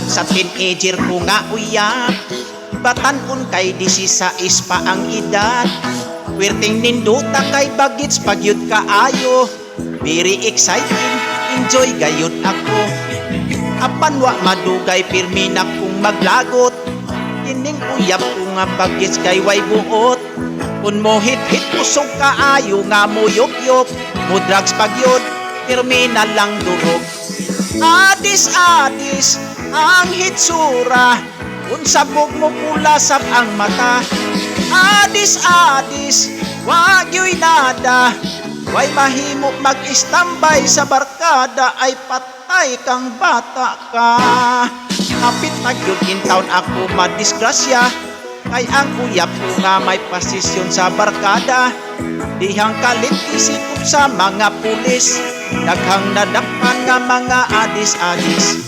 Hanap sa teenager ko nga uyap, batanon kay 16 pa ang edad. Werting ninduta kay bagits pagyud kaayo. Very exciting, enjoy gayud ako. Apan wa madugay pirmi na kung maglagot. Ining uyap ko nga bagits kay way buot. Kun mo hit-hit usog kaayo nga mo yok-yok, mo drugs pagyud, pirmi na lang durog. Adis-adis ang hitsura, kung sabog mo pula sab ang mata. Adis-adis, wag yo'y nada, way mahimo mag-istambay sa barkada, ay patay kang bata ka. Hapit na yun in town ako madisgrasya, kay ang uyap ko nga may pasisyon sa barkada. Dihang kalit isip sa mga pulis, daghang nadakpan nga mga adis-adis.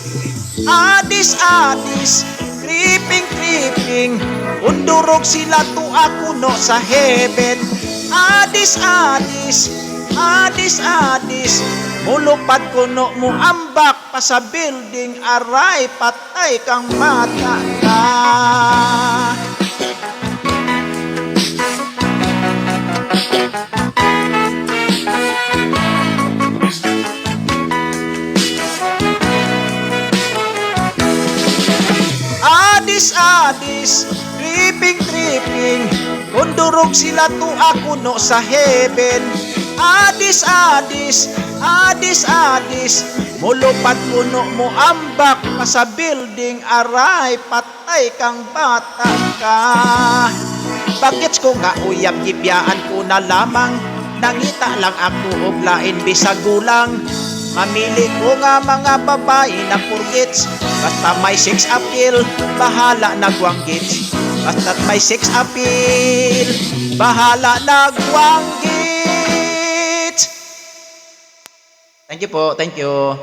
Adis-adis, creeping, undurog sila to ako no sa heaven. Adis-adis, mulupad ko no mo ambak pa sa building, aray patay kang mata ka. Adis-adis, tripping, undurog sila to ako no sa heaven. Adis-adis, mulupad puno mo ambak pa sa building, aray patay kang bata ka. Bagets ko nga uyab gibiyaan ko na lamang, nangita lang ako og lain bisag gulang. Mamili ko nga mga babae na purgits, basta may sex appeal, bahala na guwanggits. Basta't may sex appeal, bahala na guwanggits. Thank you po, thank you.